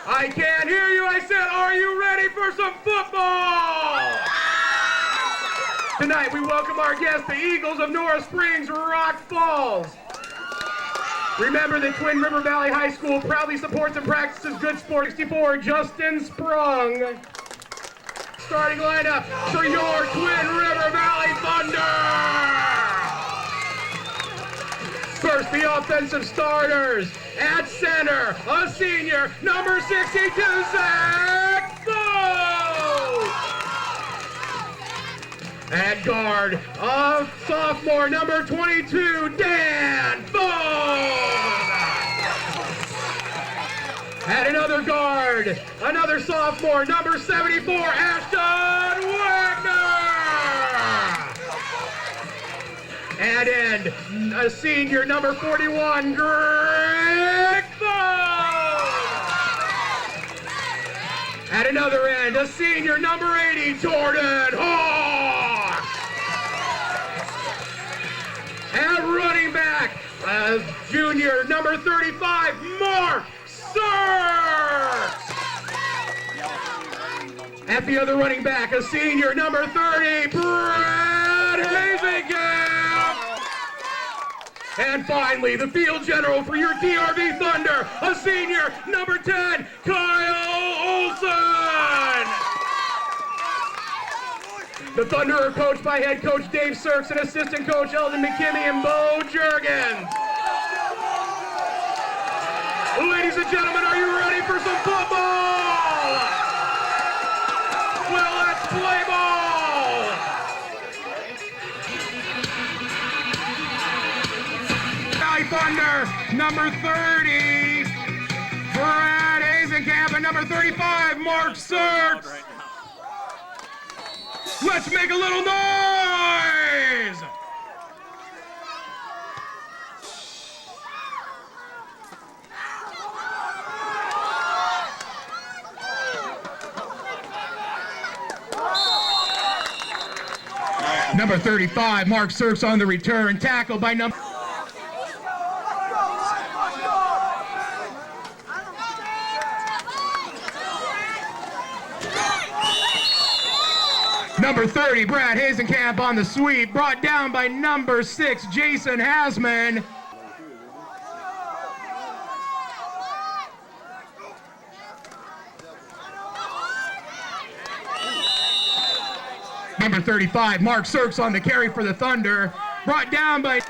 I can't hear you. I said, are you ready for some football? Tonight we welcome our guests, the Eagles of Norris Springs, Rock Falls. Remember that Twin River Valley High School proudly supports and practices good sport. 64, Justin Sprung. Starting lineup for your Twin River Valley Thunder. First, the offensive starters. At center, a senior, number 62, Zach Foe. At guard, a sophomore, number 22, Dan Foe. At another guard, another sophomore, number 74, Ashton Wagner. At end, a senior, number 41, Greg Foe. At another end, a senior, number 80, Jordan Hawk. At running back, a junior, number 35, Mark Sirks. At the other running back, a senior, number 30, Brad Hazenkamp. And finally, the field general for your TRV Thunder, a senior, number 10, Kyle Olson. The Thunder are coached by head coach Dave Sirks and assistant coach Eldon McKinney and Bo Juergens. Ladies and gentlemen, are you ready for some football? Well, let's play ball. Thunder, number 30, Brad Hazenkamp, and number 35, Mark Sirks. Let's make a little noise! Number 35, Mark Sirks on the return, tackled by number... Number 30, Brad Hazenkamp on the sweep, brought down by number 6, Jason Hasman. Number 35, Mark Sirks on the carry for the Thunder, brought down by...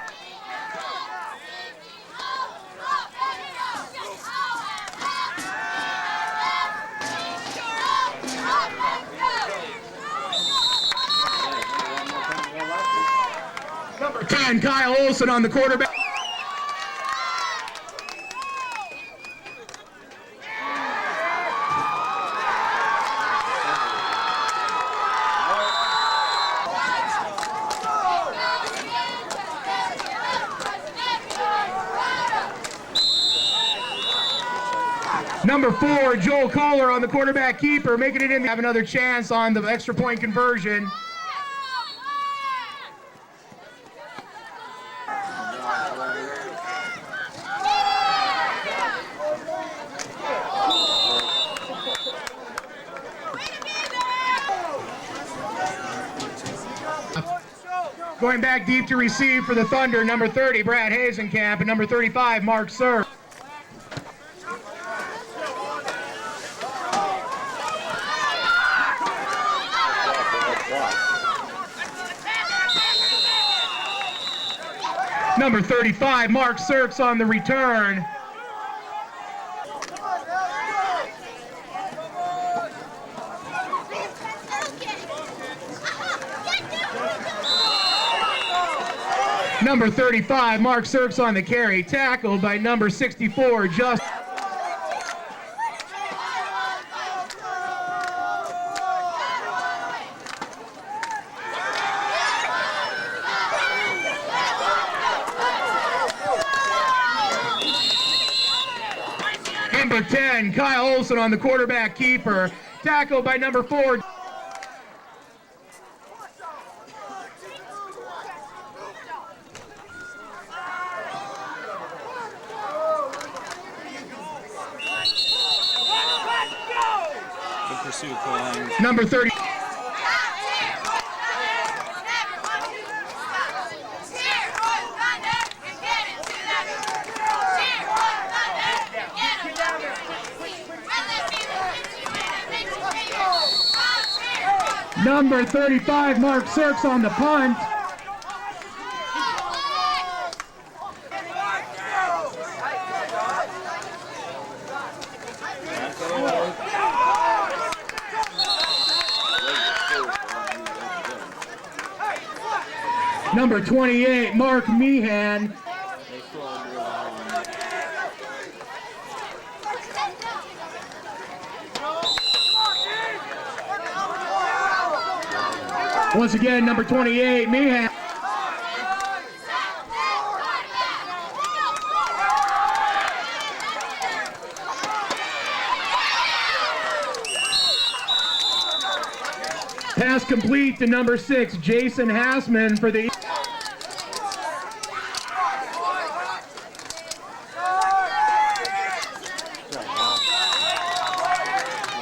Number 10, Kyle Olson on the quarterback. Number 4, Joel Kohler on the quarterback keeper, making it in. Have another chance on the extra point conversion. Going back deep to receive for the Thunder, number 30, Brad Hazenkamp, and number 35, Mark Sirks. Number 35, Mark Sirks on the return. Number 35, Mark Sirks on the carry, tackled by number 64, Justin. Number 10, Kyle Olson on the quarterback keeper, tackled by number 4. Pursue Cohen. Number 30. Number 35, Mark Sirks on the punt. Number 28, Mark Meehan. Once again, number 28, Meehan. Pass complete to number 6, Jason Hassman for the...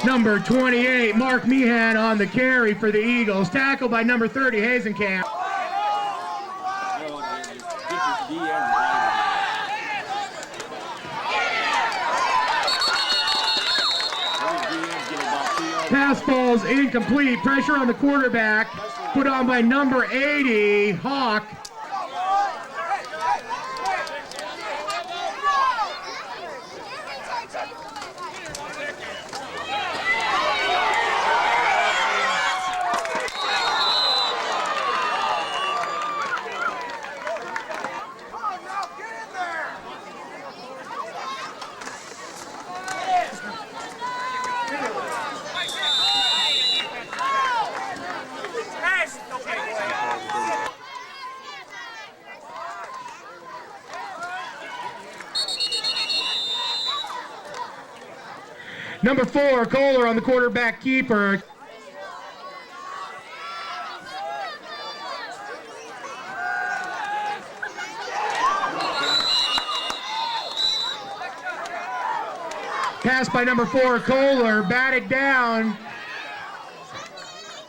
Number 28, Mark Meehan on the carry for the Eagles. Tackled by number 30, Hazenkamp. Pass ball's incomplete. Pressure on the quarterback. Put on by number 80, Hawk. Number 4, Kohler on the quarterback keeper. Pass by number 4, Kohler, batted down.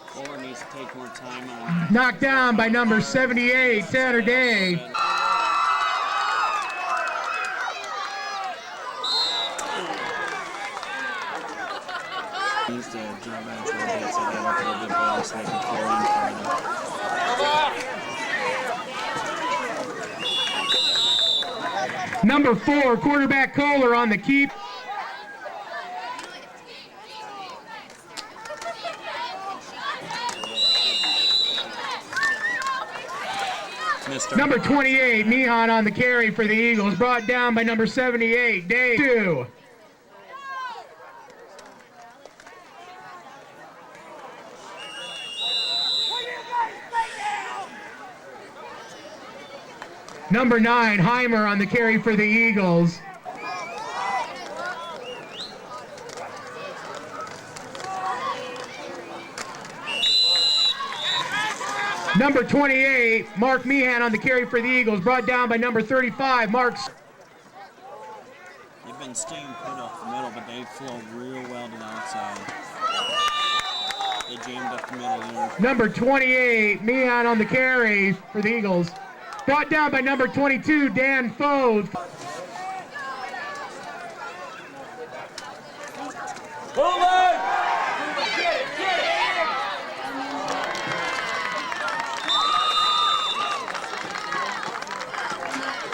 Kohler needs to take more time on. Knocked down by number 78, Tanner Day. Needs to jump out a little bit so they have a little bit better so they can throw in. Number 4, quarterback Kohler on the keep. Number 28, Meehan on the carry for the Eagles. Brought down by number 78, Day 2. Number 9, Heimer on the carry for the Eagles. Number 28, Mark Meehan on the carry for the Eagles. Brought down by number 35, Mark. They've been staying put off the middle, but they flow real well to the outside. They jammed up the middle there. Number 28, Meehan on the carry for the Eagles. Brought down by number 22, Dan Foth.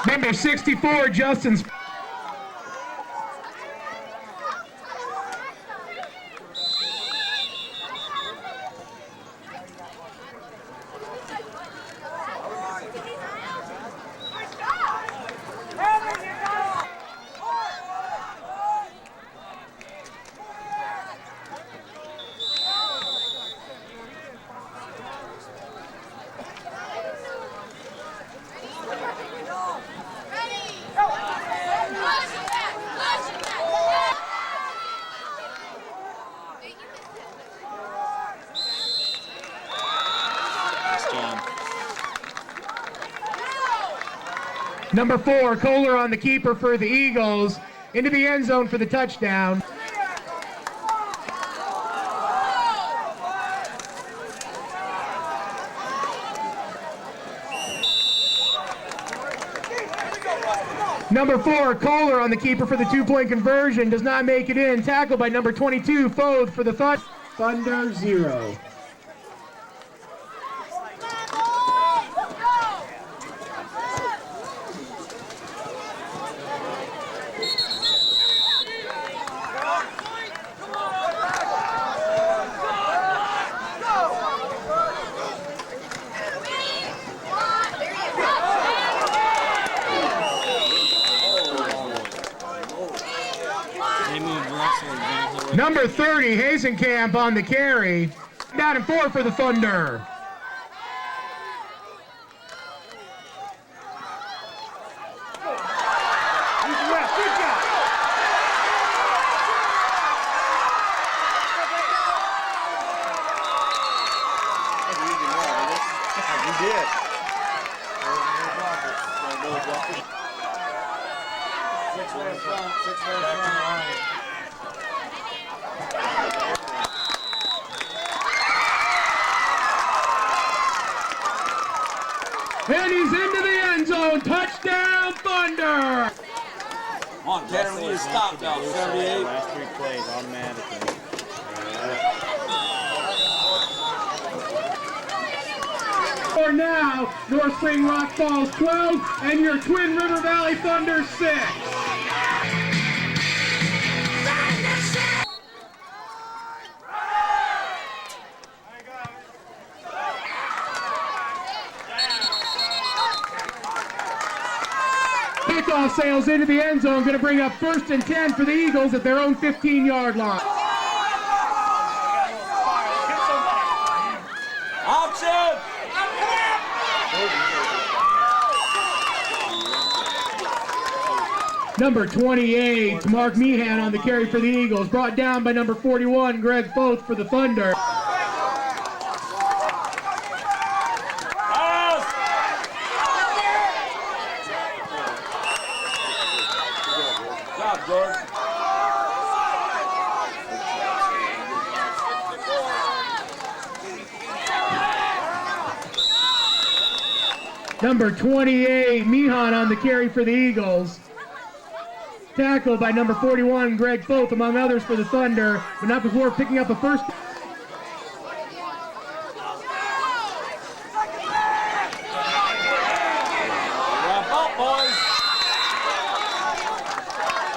Number 64, Justin. Number 4, Kohler on the keeper for the Eagles. Into the end zone for the touchdown. Number 4, Kohler on the keeper for the 2-point conversion. Does not make it in. Tackled by number 22, Foth for the Thunder 0. Number 30, Hazenkamp on the carry. Down and 4 for the Thunder. And he's into the end zone. Touchdown, Thunder! Come on, Tanner, we need to stop now. 78. Last 3 plays automatically. For now, North Spring Rock Falls 12 and your Twin River Valley Thunder 6. Kickoff sails into the end zone, going to bring up 1st and 10 for the Eagles at their own 15-yard line. Option! Number 28, Mark Meehan on the carry for the Eagles, brought down by number 41, Greg Foth for the Thunder. Number 28, Meehan on the carry for the Eagles. Tackled by number 41, Greg Foth, among others for the Thunder, but not before picking up a first.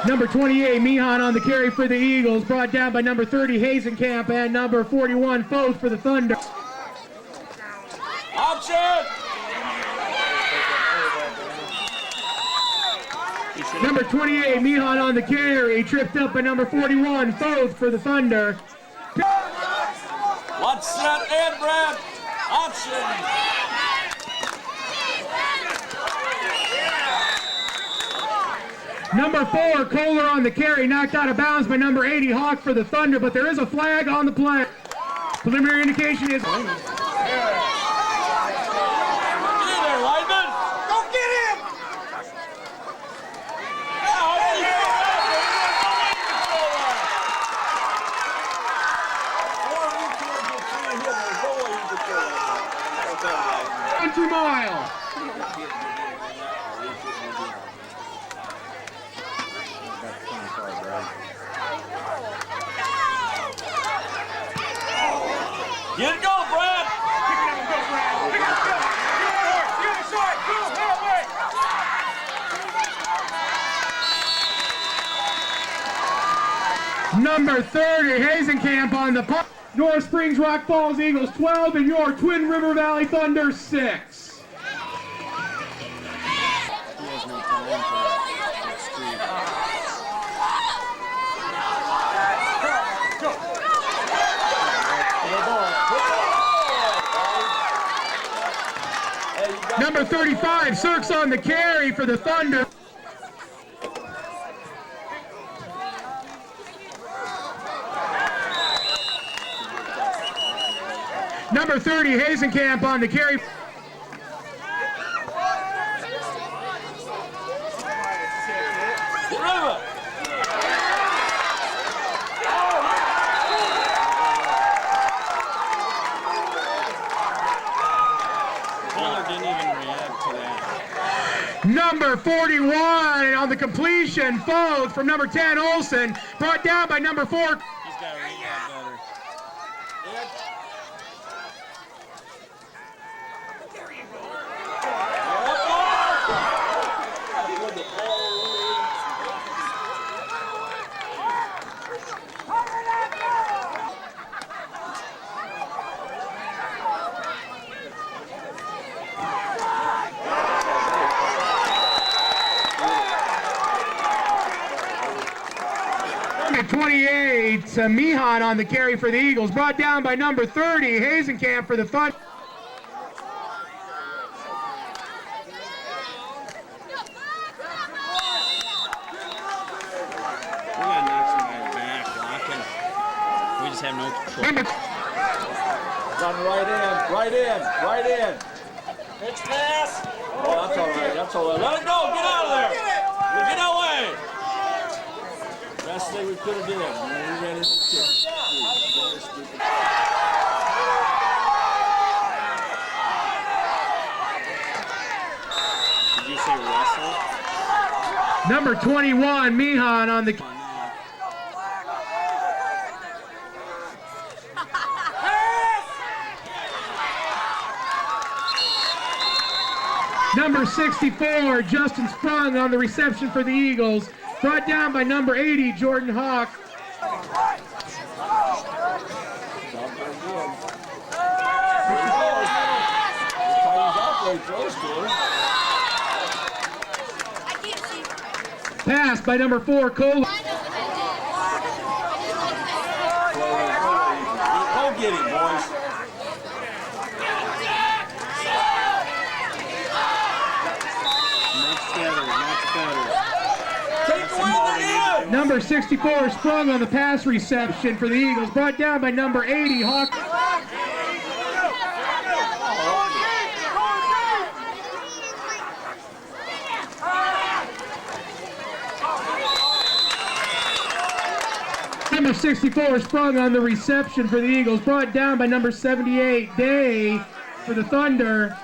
Number 28, Meehan on the carry for the Eagles, brought down by number 30, Hazenkamp, and number 41, Foth for the Thunder. Option! Number 28, Meehan on the carry, tripped up by number 41, Foth for the Thunder. One set and Brad. Option. Number 4, Kohler on the carry, knocked out of bounds by number 80, Hawk for the Thunder, but there is a flag on the play. Preliminary indication is... Country Mile. Get it go, Brad. Pick it up and go, Brad. Pick it up and go. Get it short. Go that way. Number 30, Hazenkamp on the punt. North Springs Rock Falls Eagles 12 and your Twin River Valley Thunder 6. Number 35, Cirques on the carry for the Thunder. Number 30, Hazenkamp on the carry. Number 41 on the completion, fouled from number 10, Olsen. Brought down by number 4. He's got to read that better. Number 28, Mihan on the carry for the Eagles. Brought down by number 30, Hazenkamp for the Thunder. We got to knock somebody back. Blocking. We just have no control. Run right in. Pitch pass. Oh, that's all right. Let it go. Get out of there. Get away. Best thing we could have did. We ran into the kick. Did you say Russell? Number 21, Mihan on the... Number 64, Justin Sprung on the reception for the Eagles. Brought down by number 80, Jordan Hawk. Pass by number 4, Cole. Go get him, boys. Number 64 Sprung on the pass reception for the Eagles. Brought down by number 80, Hawk. Number 64 Sprung on the reception for the Eagles. Brought down by number 78, Day for the Thunder.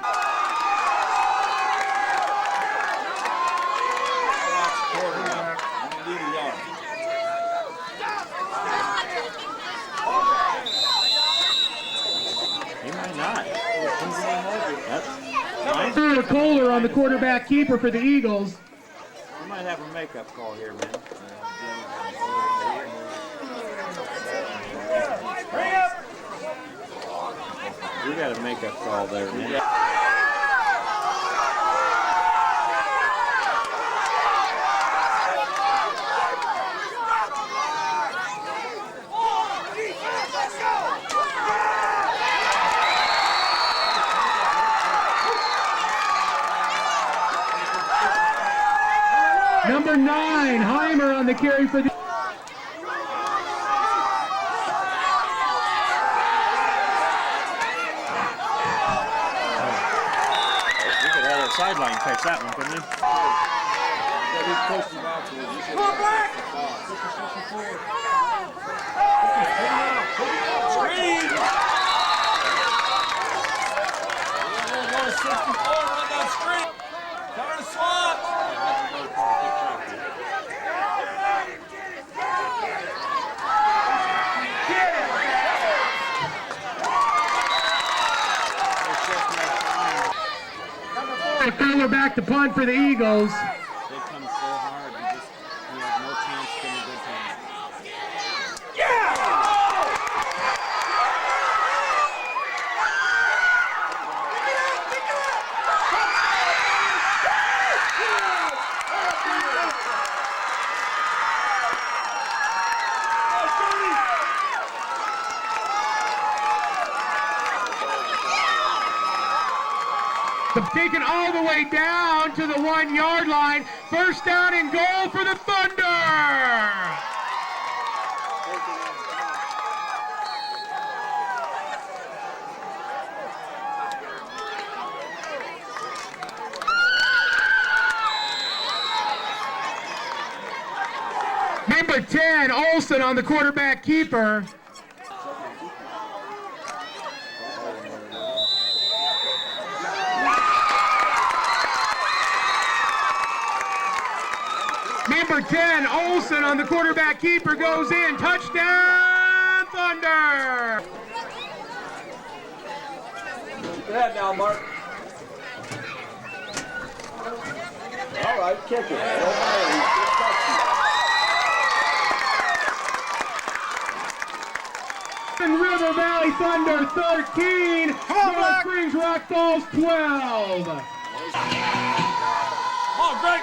Kohler on the quarterback keeper for the Eagles. We might have a makeup call here, man. We got a makeup call there, man. Number 9, Heimer on the carry for the... You could have that sideline catch that one, couldn't you? Come back! Screen! 64, run that screen! Cover the swamp! Kohler back to punt for the Eagles. They come so hard, we have no chance to get a good time. Taken all the way down to the 1-yard line. First down and goal for the Thunder. Number 10, Olsen on the quarterback keeper. Number 10, Olsen on the quarterback keeper goes in. Touchdown, Thunder! Go ahead now, Mark. All right, kick it. River Valley Thunder 13, North Springs Rock Falls 12. Come on, Greg.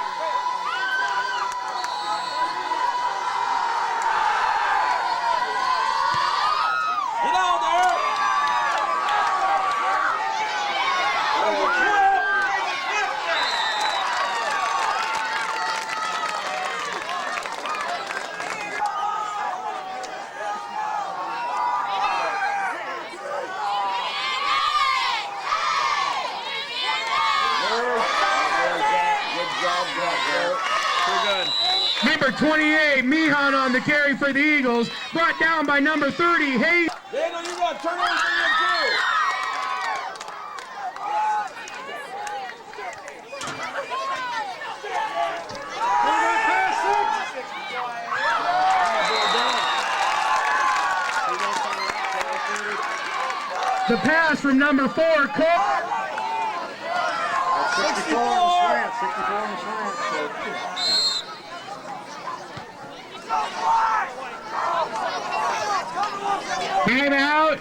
Get out there. Number 28, Mihan on the carry for the Eagles, brought down by number 30, Hayes. Daniel, you got to turn everything in too. The pass from number 4, Cole. 64 on the slant, 64 on the slant. Game out.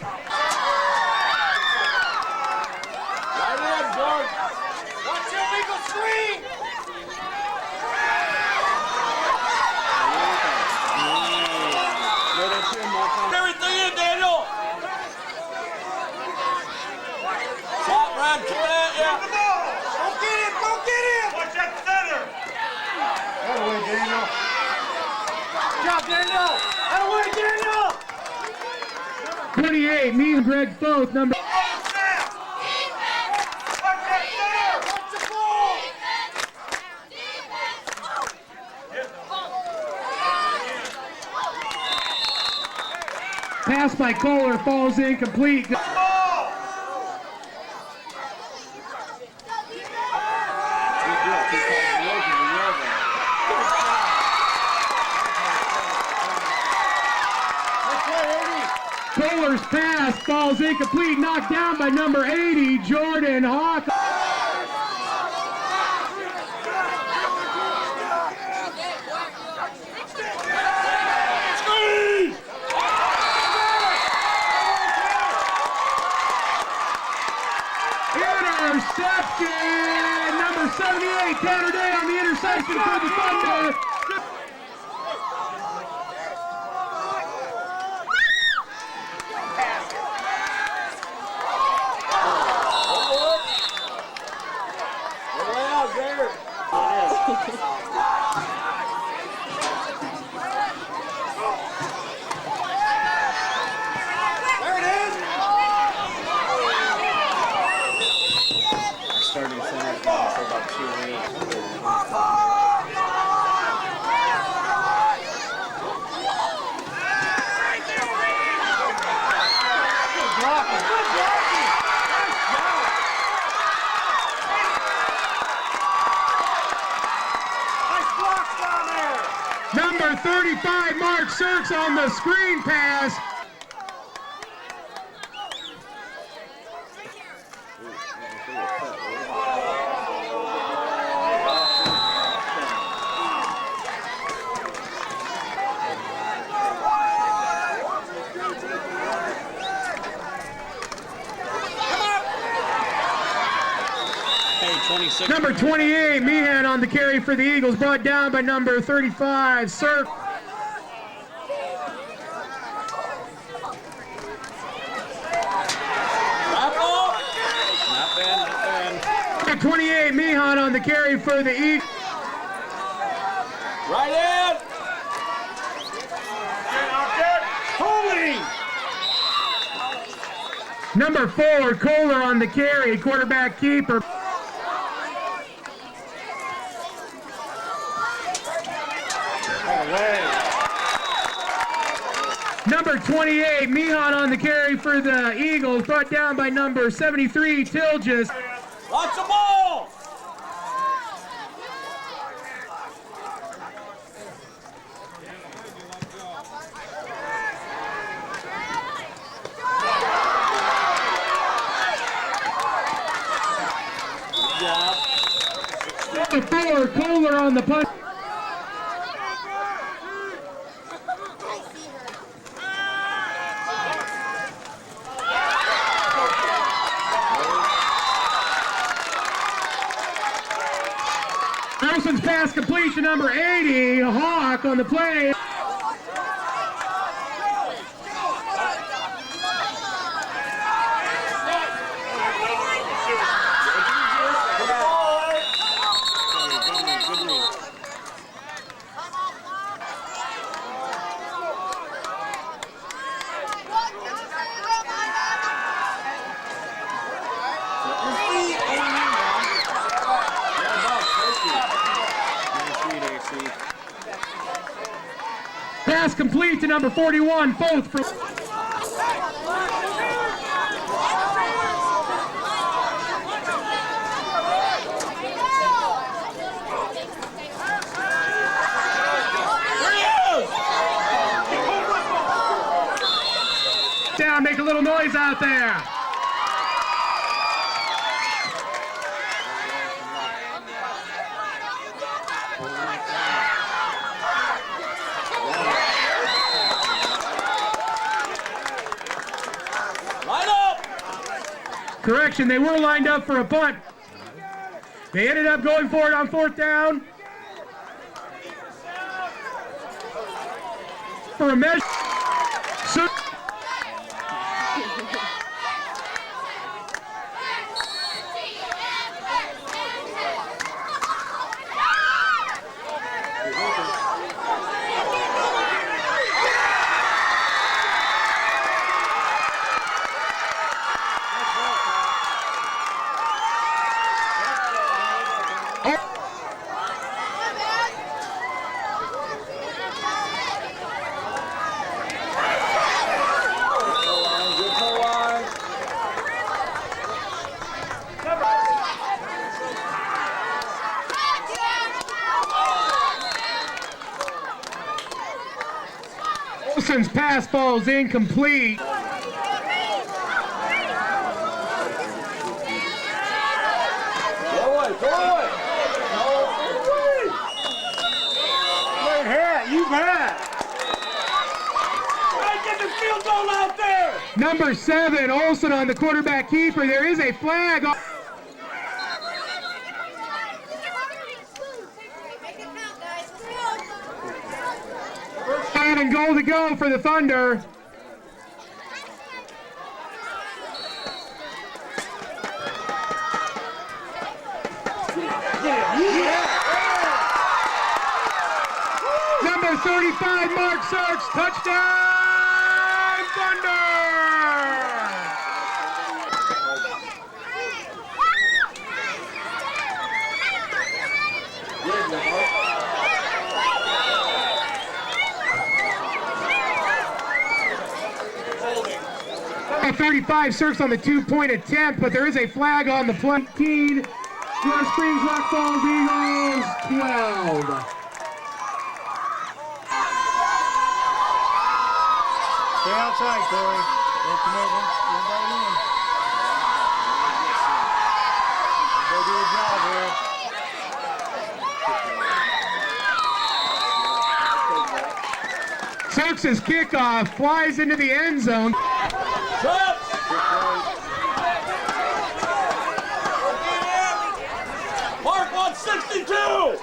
Right in, George. Watch your legal screen. Everything in, Daniel. Slot run, come at ya. Go get him, go get him. Watch that center. That way, Daniel. Good job, Daniel. That way, Daniel. 28, me and Greg Foth, number. Pass by Kohler falls incomplete. Kohler's pass falls incomplete, knocked down by number 80, Jordan Hawk. Interception! Number 78, Tanner Day on the interception for the Thunder. Starting center for about 2 weeks. Number 35, Mark Sirks on the screen pass. Number 28, Meehan on the carry for the Eagles, brought down by number 35, Sirk. Number 28, Meehan on the carry for the Eagles. Right in. Holding. Number 4, Kohler on the carry, quarterback keeper. Number 28, Meehan on the carry for the Eagles, brought down by number 73, Tilges. Lots of ball. there on the punt. Olsen's pass completion, number 80, Hawk on the play. Pass complete to number 41, both from... Down, make a little noise out there. Correction, they were lined up for a punt. They ended up going for it on 4th down. For a measure. Olsen's pass falls incomplete. Number 7, Olsen on the quarterback keeper. There is a flag. And goal to go for the Thunder. Number 35, Mark Sarks, touchdown, Thunder! Number 35, Sarks on the 2-point attempt, but there is a flag on the play. North Springs Rock Falls Eagles, 12. Stay outside, Corey. Don't come over. Everybody in. Go do your job here. Sarks' kickoff flies into the end zone. Mark 162!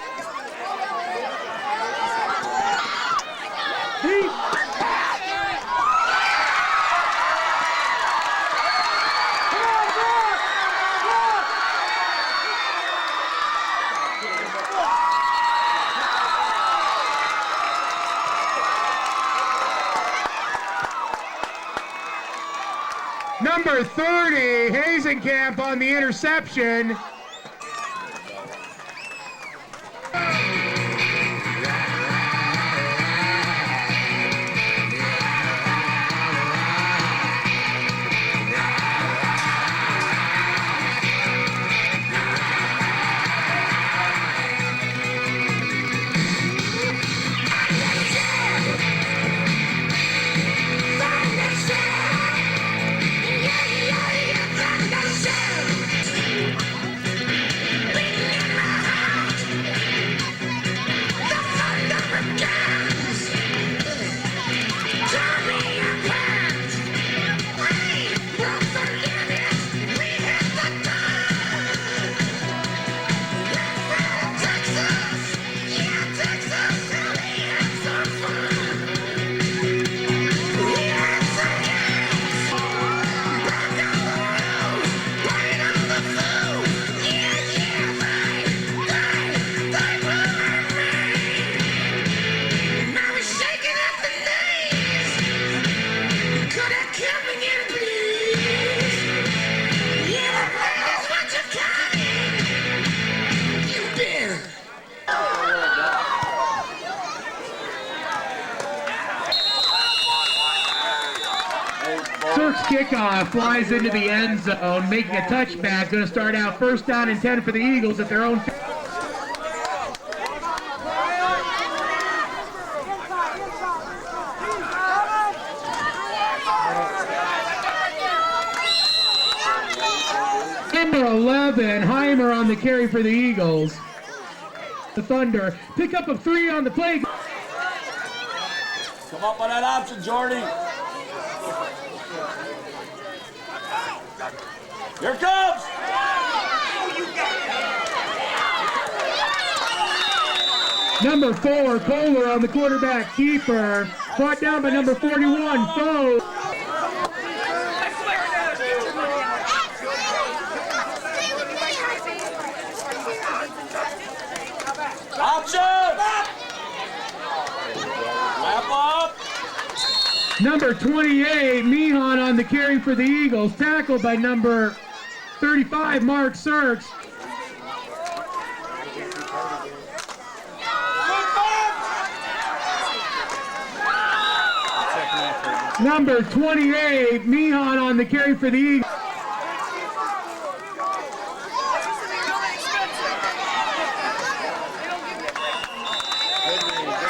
Number 30, Hazenkamp on the interception. York's kickoff flies into the end zone, making a touchback. Going to start out 1st down and 10 for the Eagles at their own. Number 11, Heimer on the carry for the Eagles. The Thunder pick up a 3 on the play. Come up on that option, Jordy. Here comes. Number 4, Kohler on the quarterback keeper. Brought down by number 41, Foe. Option! Wrap up! Number 28, Mihan on the carry for the Eagles. Tackled by number 35, Mark Sirks. Number 28, Mihan on the carry for the Eagles.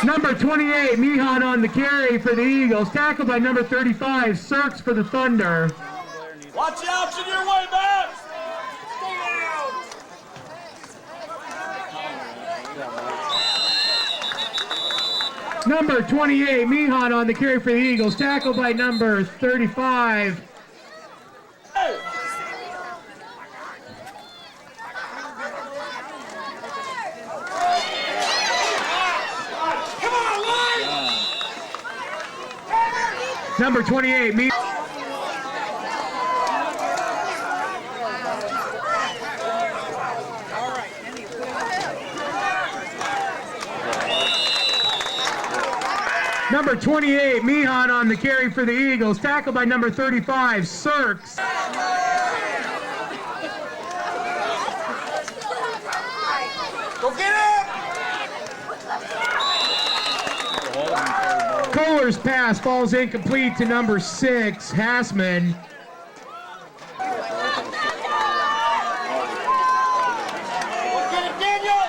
Number 28, Mihan on the carry for the Eagles. Tackled by number 35, Sirks for the Thunder. Watch the option your way, man! Number 28, Mihan on the carry for the Eagles. Tackled by number 35. Hey! Number 28, Mihan. Number 28, Mihan on the carry for the Eagles. Tackled by number 35, Sirks. Go get it! Kohler's pass falls incomplete to number 6, Hassman. Get it, Daniel!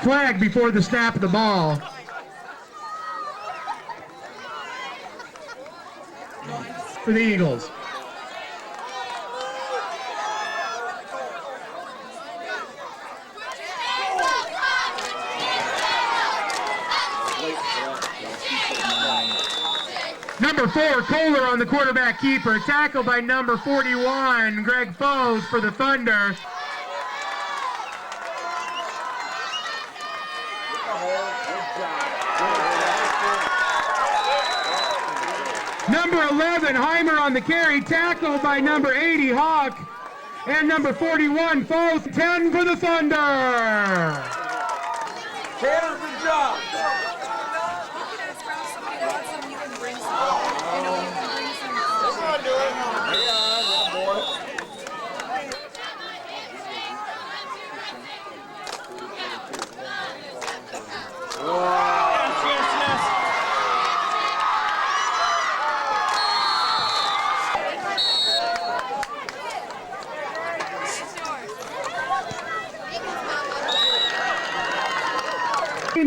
Flag before the snap of the ball. For the Eagles. Number 4, Kohler on the quarterback keeper. Tackled by number 41, Greg Foes for the Thunder. Number 11, Heimer on the carry. Tackled by number 80, Hawk. And number 41, Foes. 10 for the Thunder. Taylor, good job!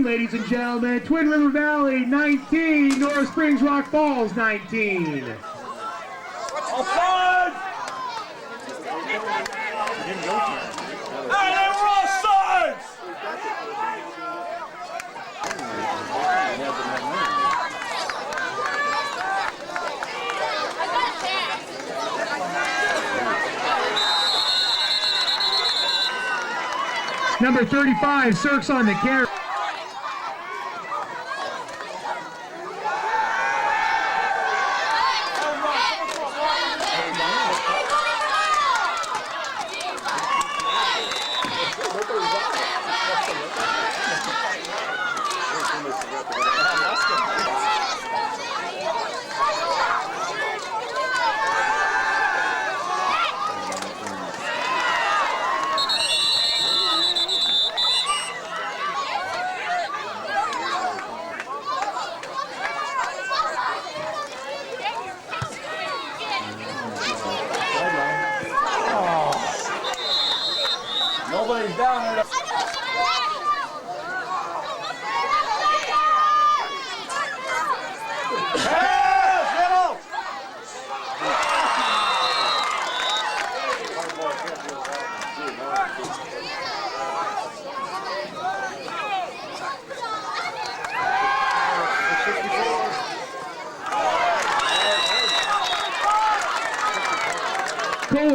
Ladies and gentlemen, Twin River Valley 19, North Springs Rock Falls 19. Offside! Hey, they were offsides! Number 35, Sirks on the carry.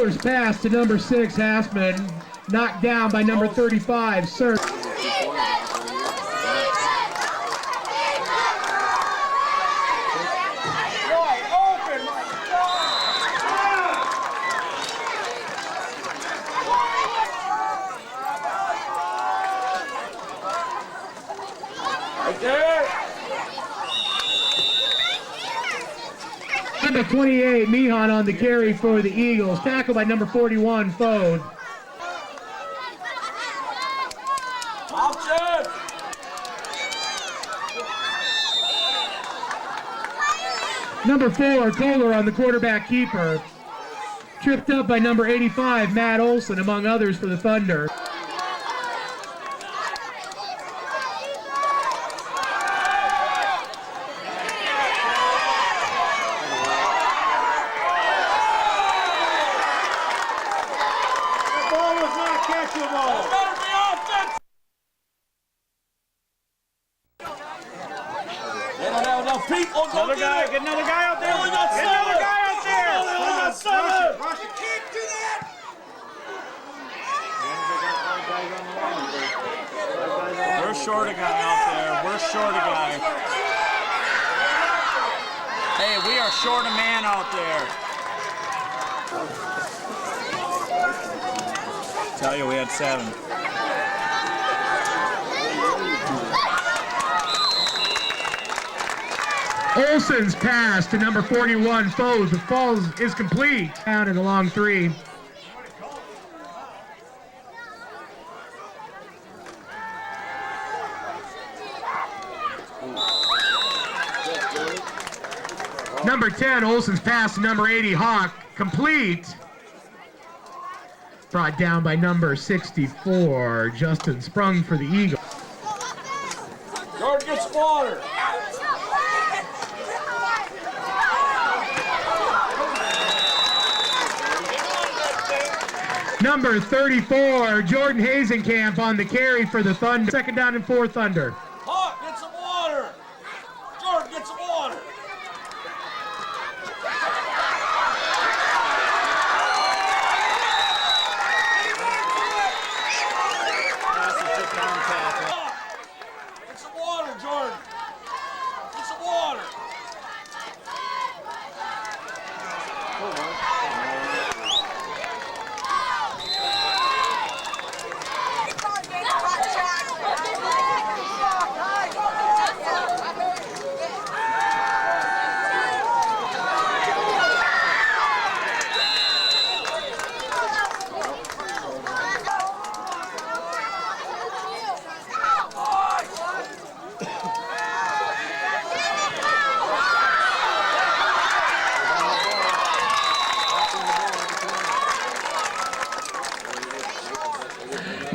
First pass to number 6, Hassman. Knocked down by number 35, Sir. Number 28, Mihan on the carry for the Eagles. Tackled by number 41, Fode. Number 4, Kohler on the quarterback keeper. Tripped up by number 85, Matt Olson, among others for the Thunder. Another guy, get another guy out there. We got another guy out there. We got seven. You can't do that. We're short a guy out there. We're short a guy. Hey, we are short a man out there. Tell you, we had 7. Olson's pass to number 41, Foes. The falls is complete. Down in the long 3. Number 10, Olson's pass to number 80, Hawk. Complete. Brought down by number 64, Justin Sprung for the Eagles. George gets water. Number 34, Jordan Hazenkamp on the carry for the Thunder. 2nd down and 4, Thunder. Hawk, get some water. George, get some water. Get some water, Jordan. Get some water.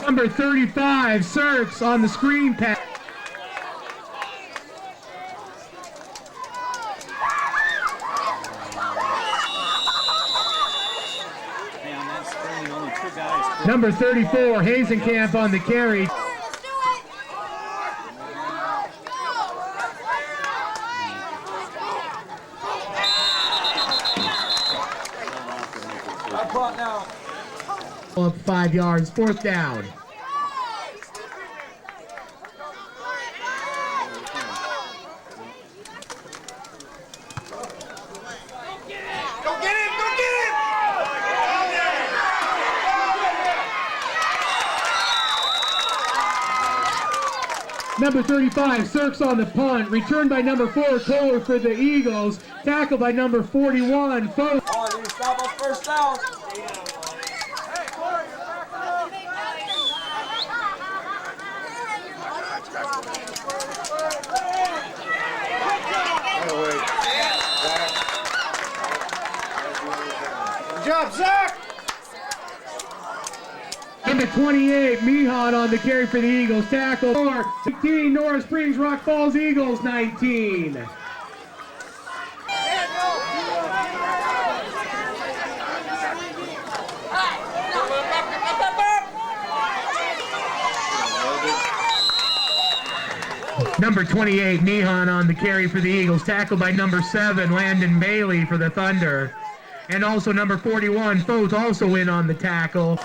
Number 35, Serks on the screen pass. Number 34, Hazenkamp on the carry. Up 5 yards, 4th down. Number 35, Serks on the punt. Returned by number 4, Kohler for the Eagles. Tackled by number 41, Foe. Oh, dude, stop on 1st down. Good job, Zach. Number 28, Mihan on the carry for the Eagles. Tackle for 16, Norris Springs, Rock Falls Eagles 19. Number 28, Mihan on the carry for the Eagles. Tackled by number 7, Landon Bailey for the Thunder. And also number 41, Foth, also in on the tackle.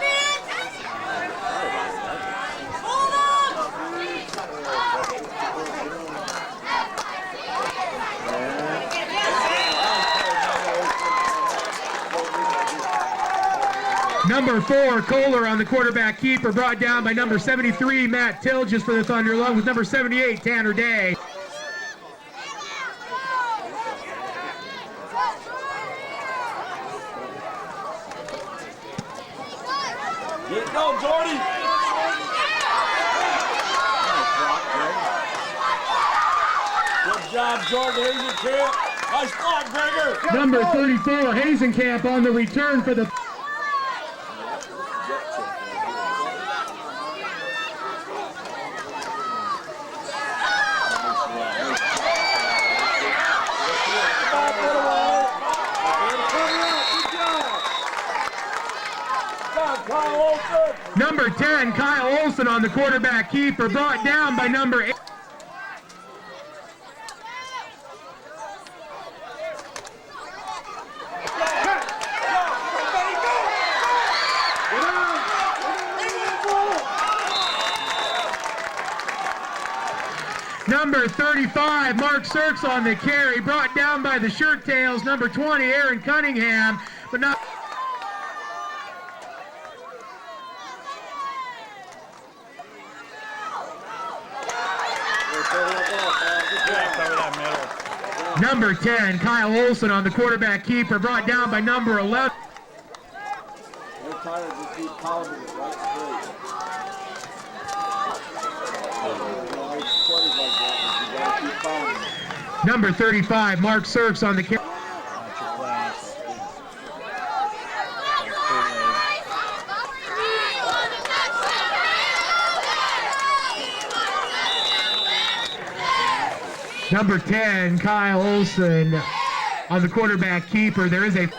Number 4, Kohler on the quarterback keeper, brought down by number 73, Matt Tilges for the Thunder, along with number 78, Tanner Day. Get go, Jordy! Good job, Jordan. Hazenkamp. Nice block, Gregor. Number 34, Hazenkamp on the return for the... Number 10, Kyle Olson on the quarterback keeper, brought down by number 8. Number 35, Mark Sirks on the carry, brought down by the Shirt Tails. Number 20, Aaron Cunningham, but not... Number 10, Kyle Olson on the quarterback keeper, brought down by number 11. They're tired, just keep pounding it right straight. Number 35, Mark Sirks on the carry. Number 10, Kyle Olson on the quarterback keeper. There is a...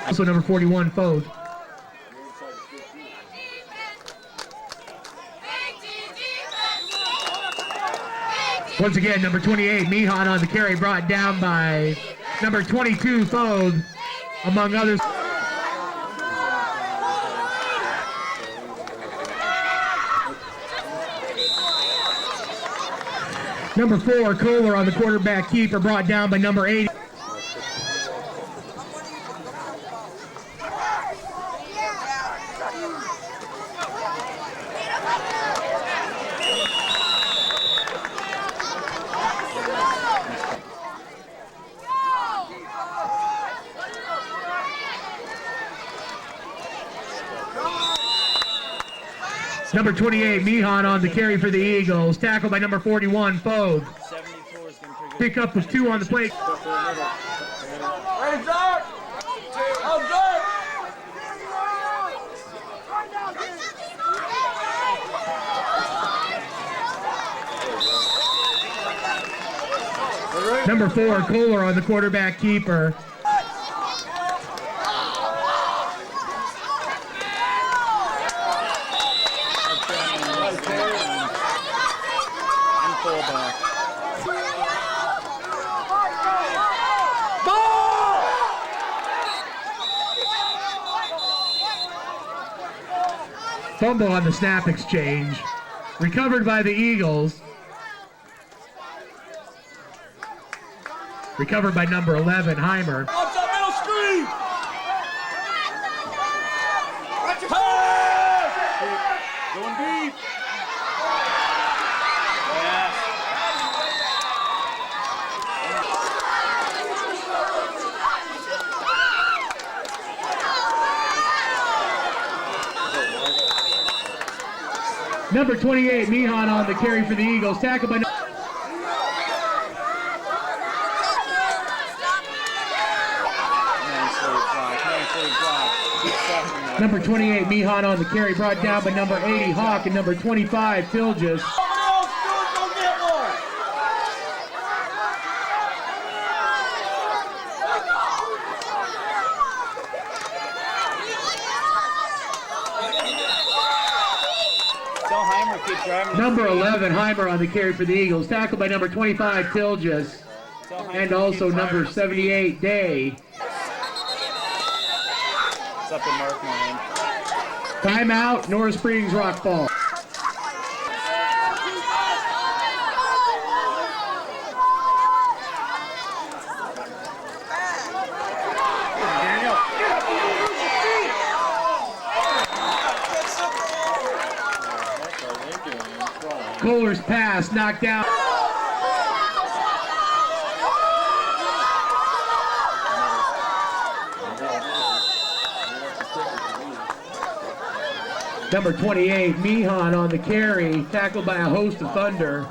Also number 41, Foth. Once again, number 28, Mihan on the carry, brought down by number 22, Foth, among others. Number 4, Kohler on the quarterback keeper, brought down by number 80. Number 28, Mihan on the carry for the Eagles. Tackled by number 41, Foth. Pickup was 2 on the plate. Number 4, Kohler on the quarterback keeper. Fumble on the snap exchange. Recovered by the Eagles. Recovered by number 11, Heimer. Watch that middle screen! Going deep. Number 28, Mihan on the carry for the Eagles. Tackled by number 28, Mihan on the carry, brought down by number 80, Hawk, and number 25, Tilges. Number 11, Heimer on the carry for the Eagles. Tackled by number 25, Tilges. And also number 78, Day. It's up in Mark, man. Timeout, Norris Springs Rock Falls. Kohler's pass knocked down. Number 28, Mihan on the carry, tackled by a host of Thunder.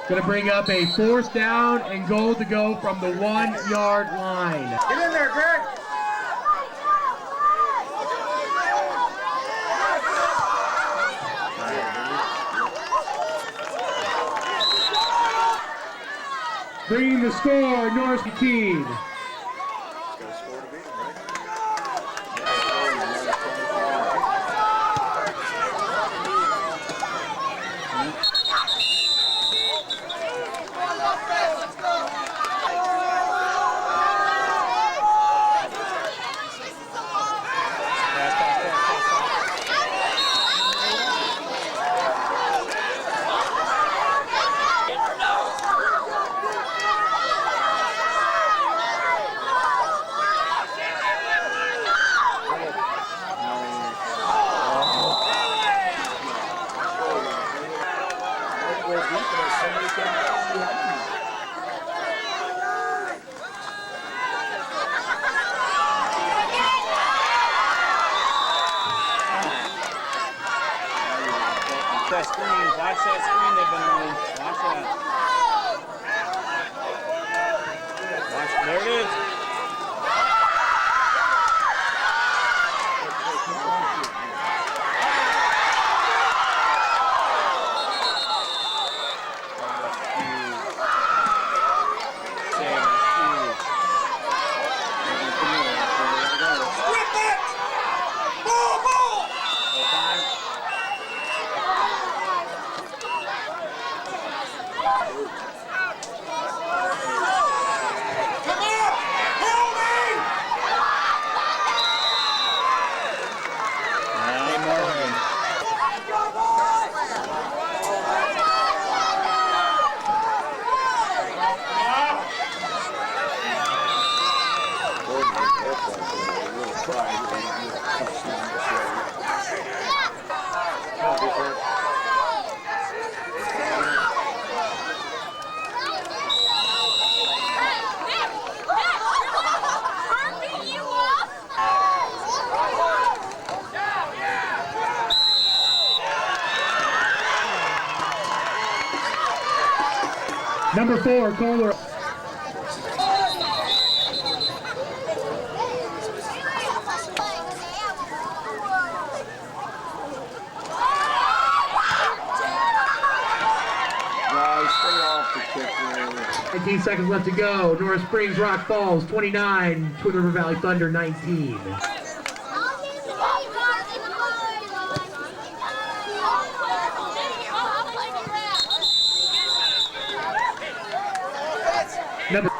Going to bring up a 4th down and goal to go from the 1-yard line. Get in there, Greg. Bringing the score, Norris 15. That screen, watch that screen they've been running. Watch that. Watch, there it is. Number 4, Kohler. Nice, 19 seconds left to go. Norris Springs Rock Falls 29, Twin River Valley Thunder 19. Number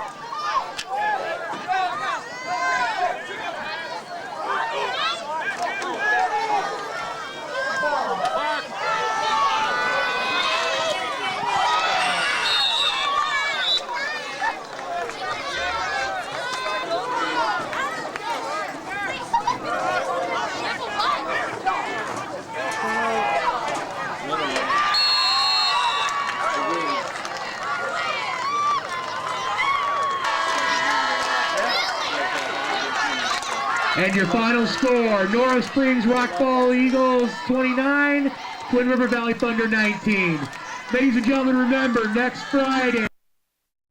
And your final score, Norris Springs Rockfall Eagles 29, Twin River Valley Thunder 19. Ladies and gentlemen, remember, next Friday,